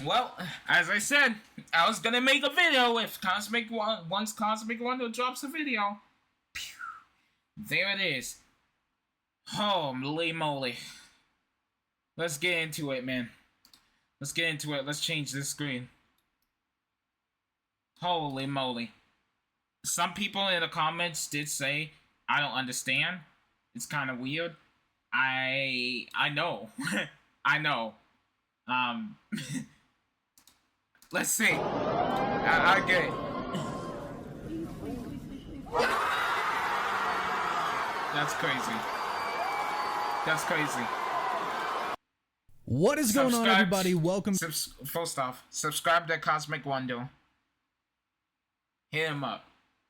Well, as I said, I was gonna make a video if once Cosmic Wonder drops a video. Pew, there it is. Holy moly. Let's get into it, man. Let's get into it. Let's change this screen. Holy moly. Some people in the comments did say, I don't understand. It's kind of weird. I know. I know. Let's see. I get it. That's crazy. That's crazy. What is going on, everybody? Welcome. First off, subscribe to Cosmic Wonder. Hit him up.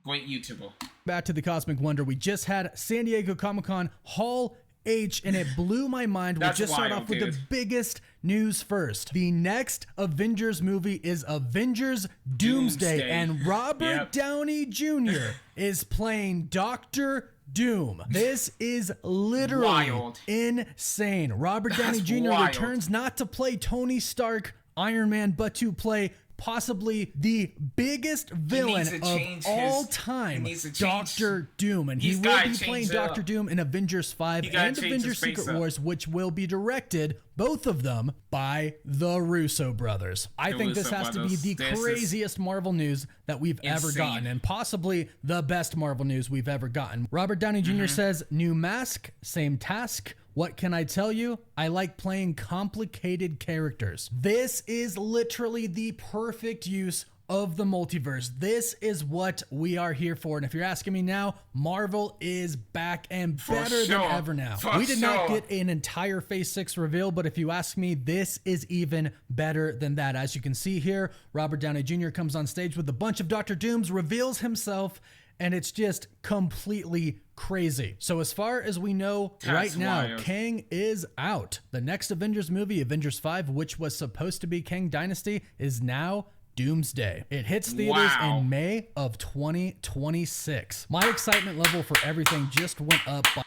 Great YouTuber. Back to the Cosmic Wonder. We just had San Diego Comic-Con Hall H, and it blew my mind. We'll just start off with the biggest news first. The next Avengers movie is Avengers Doomsday, and Robert Downey Jr. is playing Dr. Doom. This is literally insane. Robert Downey Jr. returns not to play Tony Stark, Iron Man, but to play possibly the biggest villain of all time, Dr. Doom. And he will be playing Dr. Doom in Avengers 5 and Avengers Secret Wars, which will be directed, both of them, by the Russo brothers. I think this has to be the craziest Marvel news that we've ever gotten, and possibly the best Marvel news we've ever gotten. Robert Downey Jr. says, new mask, same task. What can I tell you? I like playing complicated characters. This is literally the perfect use of the multiverse. This is what we are here for. And if you're asking me now, Marvel is back and better than ever now. We did not get an entire Phase 6 reveal, but if you ask me, this is even better than that. As you can see here, Robert Downey Jr. comes on stage with a bunch of Dr. Dooms, reveals himself, and it's just completely crazy. So as far as we know right now, Kang is out. The next Avengers movie, Avengers 5, which was supposed to be Kang Dynasty, is now Doomsday. It hits theaters in May of 2026. My excitement level for everything just went up by...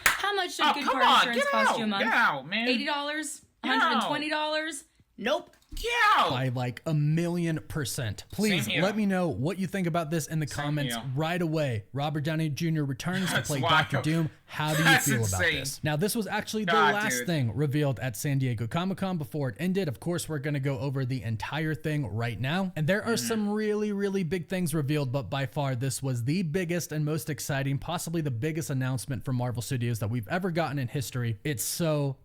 How much should good car insurance cost you a month? Get out, man. $80? $120? Nope. Yeah, by like 1,000,000%. Please let me know what you think about this in the comments right away. Robert Downey Jr. returns to play Dr. Doom. How do you feel about this? Now, this was actually the last thing revealed at San Diego Comic-Con before it ended. Of course, we're going to go over the entire thing right now. And there are some really, really big things revealed, but by far, this was the biggest and most exciting, possibly the biggest announcement from Marvel Studios that we've ever gotten in history. It's so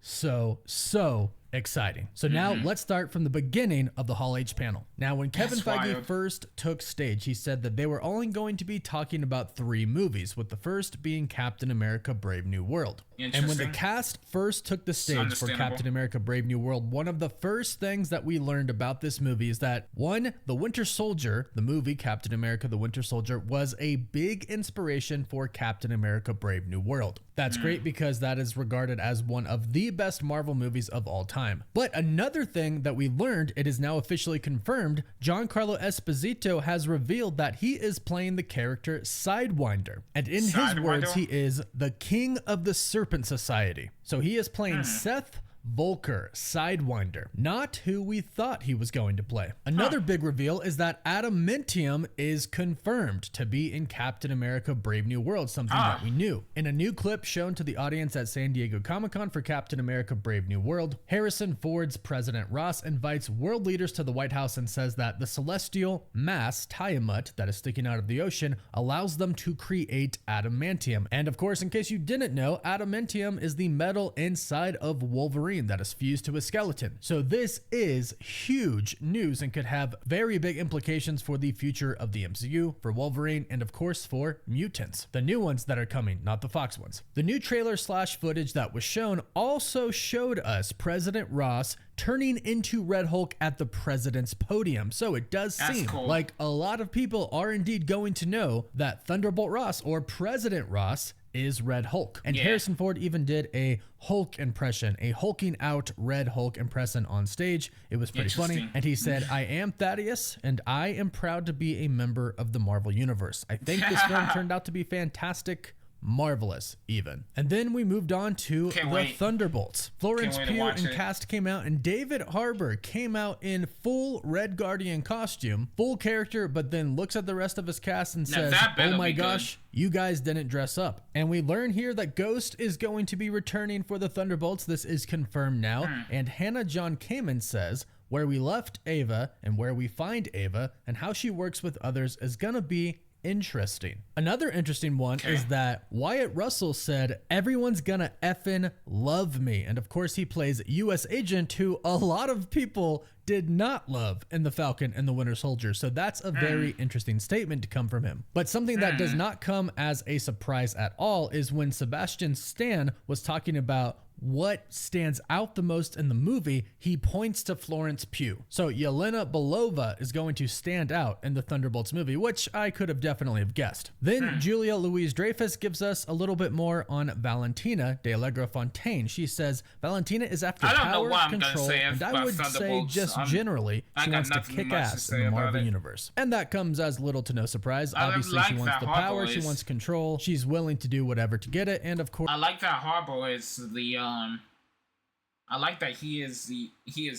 exciting. So now let's start from the beginning of the Hall H panel. Now, when Kevin Feige first took stage, he said that they were only going to be talking about 3 movies, with the first being Captain America Brave New World. And when the cast first took the stage for Captain America Brave New World, one of the first things that we learned about this movie is that, one, the Winter Soldier, the movie Captain America the Winter Soldier, was a big inspiration for Captain America Brave New World. That's great because that is regarded as one of the best Marvel movies of all time. But another thing that we learned, it is now officially confirmed, Giancarlo Esposito has revealed that he is playing the character Sidewinder. And in his words, he is the king of the Serpent Society. So he is playing Seth Volker, Sidewinder, not who we thought he was going to play. Another big reveal is that Adamantium is confirmed to be in Captain America Brave New World, something that we knew. In a new clip shown to the audience at San Diego Comic-Con for Captain America Brave New World, Harrison Ford's President Ross invites world leaders to the White House and says that the celestial mass Tiamat that is sticking out of the ocean allows them to create adamantium. And of course, in case you didn't know, adamantium is the metal inside of Wolverine that is fused to a skeleton. So this is huge news and could have very big implications for the future of the MCU, for Wolverine, and of course for mutants. The new ones that are coming, not the Fox ones. The new trailer / footage that was shown also showed us President Ross turning into Red Hulk at the president's podium. So it does seem like a lot of people are indeed going to know that Thunderbolt Ross, or President Ross, is Red Hulk. And Harrison Ford even did a Hulk impression, a hulking out Red Hulk impression on stage. It was pretty funny. And he said, I am Thaddeus, and I am proud to be a member of the Marvel Universe. I think this film turned out to be fantastic. marvelous even. And then we moved on to Thunderbolts. Florence Pugh and cast came out, and David Harbour came out in full Red Guardian costume, full character, but then looks at the rest of his cast and says, oh my gosh, you guys didn't dress up. And we learn here that Ghost is going to be returning for the Thunderbolts. This is confirmed now. And Hannah John Kamen says, where we left Ava and where we find Ava and how she works with others is gonna be interesting. Another interesting one is that Wyatt Russell said, everyone's gonna effing love me. And of course he plays US agent, who a lot of people did not love in The Falcon and the Winter Soldier. So that's a very interesting statement to come from him. But something that does not come as a surprise at all is when Sebastian Stan was talking about what stands out the most in the movie, he points to Florence Pugh. So Yelena Belova is going to stand out in the Thunderbolts movie, which I could have definitely have guessed. Then Julia Louis-Dreyfus gives us a little bit more on Valentina de Allegra Fontaine. She says Valentina is after power, control, and I would say just generally, she wants to kick ass in the Marvel universe. And that comes as little to no surprise. Obviously, she wants the power, she wants control, she's willing to do whatever to get it, and of course, I like that Harbour is the I like that he is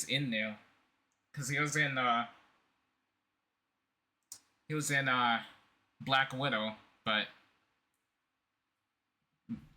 in there, because he was in Black Widow, but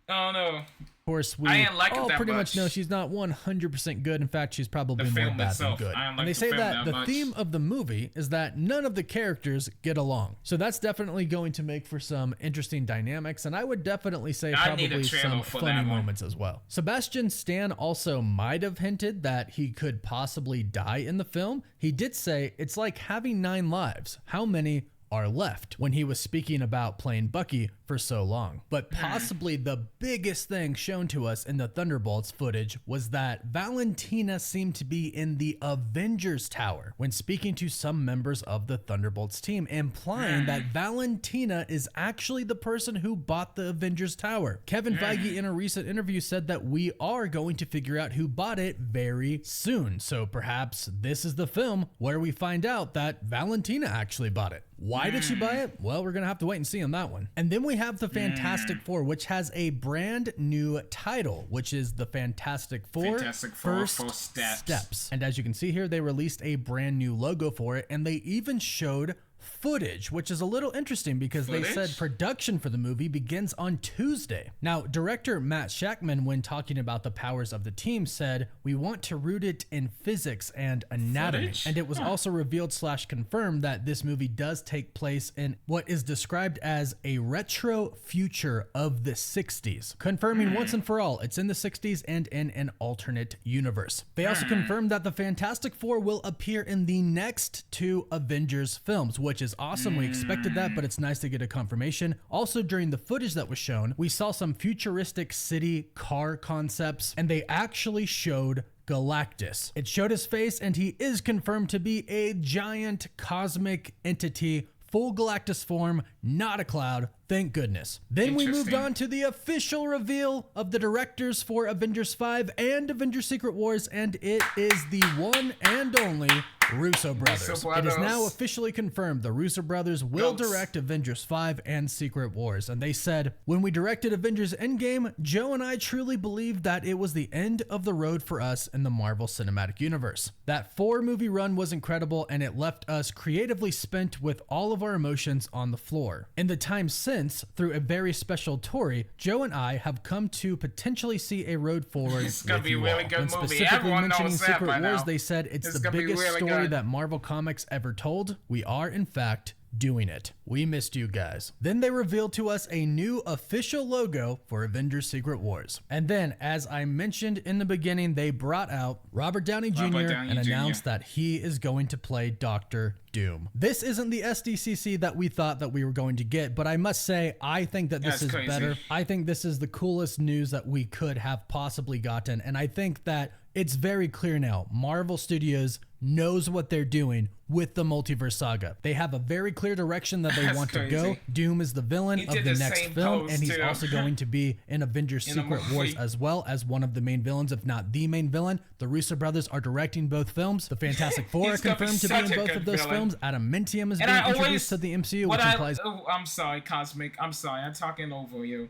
oh no. Of course, we all pretty much know she's not 100% good. In fact, she's probably more bad than good. And they say that the theme of the movie is that none of the characters get along. So that's definitely going to make for some interesting dynamics, and I would definitely say probably some funny moments as well. Sebastian Stan also might have hinted that he could possibly die in the film. He did say, it's like having 9 lives. How many are left, when he was speaking about playing Bucky for so long. But possibly the biggest thing shown to us in the Thunderbolts footage was that Valentina seemed to be in the Avengers Tower when speaking to some members of the Thunderbolts team, implying that Valentina is actually the person who bought the Avengers Tower. Kevin Feige in a recent interview said that we are going to figure out who bought it very soon. So perhaps this is the film where we find out that Valentina actually bought it. Why did she buy it? Well, we're gonna have to wait and see on that one. And then we have the Fantastic Four, which has a brand new title, which is the Fantastic Four First Steps. And as you can see here, they released a brand new logo for it, and they even showed footage, which is a little interesting because they said production for the movie begins on Tuesday. Now, director Matt Shakman, when talking about the powers of the team, said, we want to root it in physics and anatomy. And it was also revealed / confirmed that this movie does take place in what is described as a retro future of the 60s, confirming once and for all it's in the 60s and in an alternate universe. They also confirmed that the Fantastic Four will appear in the next 2 Avengers films, which is awesome. We expected that, but it's nice to get a confirmation. Also, during the footage that was shown, we saw some futuristic city car concepts, and they actually showed Galactus. It showed his face, and he is confirmed to be a giant cosmic entity, full Galactus form, not a cloud. Thank goodness. Then we moved on to the official reveal of the directors for Avengers 5 and Avengers Secret Wars, and it is the one and only Russo brothers. It is now officially confirmed the Russo brothers will direct Avengers 5 and Secret Wars. And they said, when we directed Avengers Endgame, Joe and I truly believed that it was the end of the road for us in the Marvel Cinematic Universe. That 4-movie run was incredible, and it left us creatively spent with all of our emotions on the floor. In the time since, through a very special Tory, Joe and I have come to potentially see a road forward. It's gonna be a really good movie. Specifically mentioning Secret Wars, they said it's the biggest story that Marvel Comics ever told. We are, in fact, doing it. We missed you guys. Then they revealed to us a new official logo for Avengers Secret Wars. And then, as I mentioned in the beginning, they brought out Robert Downey Jr. and announced that he is going to play Dr. Doom. This isn't the SDCC that we thought that we were going to get, but I must say, I think that this is better. I think this is the coolest news that we could have possibly gotten, and I think that it's very clear now. Marvel Studios knows what they're doing with the multiverse saga. They have a very clear direction that they want to go. Doom is the villain of the next film, and he's also going to be in Avengers Secret Wars as well as one of the main villains, if not the main villain. The Russo brothers are directing both films. The Fantastic Four are confirmed to be in both of those films. Adamantium is being introduced to the MCU, which implies... I'm sorry, Cosmic. I'm sorry. I'm talking over you.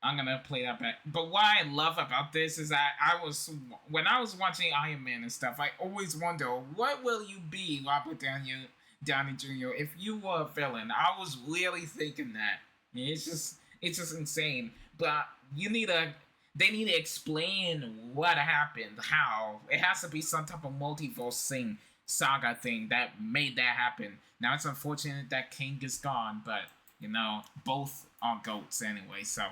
I'm gonna play that back. But what I love about this is that when I was watching Iron Man and stuff, I always wonder, what will you be, Robert Downey Jr. if you were a villain? I was really thinking that. It's just insane. But they need to explain what happened, how. It has to be some type of multiverse saga thing that made that happen. Now it's unfortunate that King is gone, but both are goats anyway, so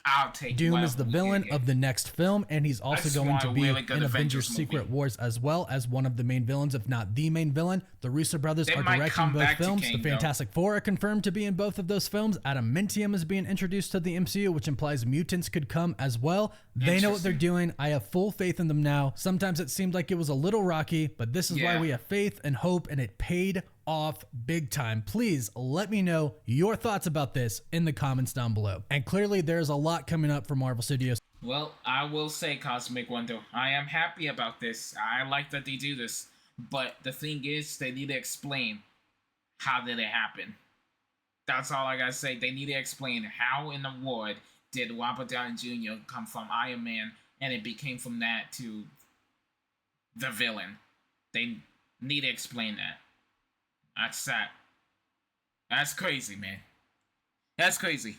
I'll take Doom is the villain of the next film, and he's also going to be in Avengers Secret Wars as well as one of the main villains, if not the main villain. The Russo brothers are directing both films. The Fantastic Four are confirmed to be in both of those films. Adamantium is being introduced to the MCU, which implies mutants could come as well. They know what they're doing. I have full faith in them now. Sometimes it seemed like it was a little rocky, but this is why we have faith and hope, and it paid off big time. Please let me know your thoughts about this in the comments down below. And clearly there's a lot coming up for Marvel Studios. Well, I will say, Cosmic Wonder, I am happy about this. I like that they do this. But the thing is, they need to explain how did it happen. That's all I gotta say. They need to explain how in the world did Robert Downey Jr. come from Iron Man and it became from that to the villain. They need to explain that. That's that. That's crazy, man. That's crazy.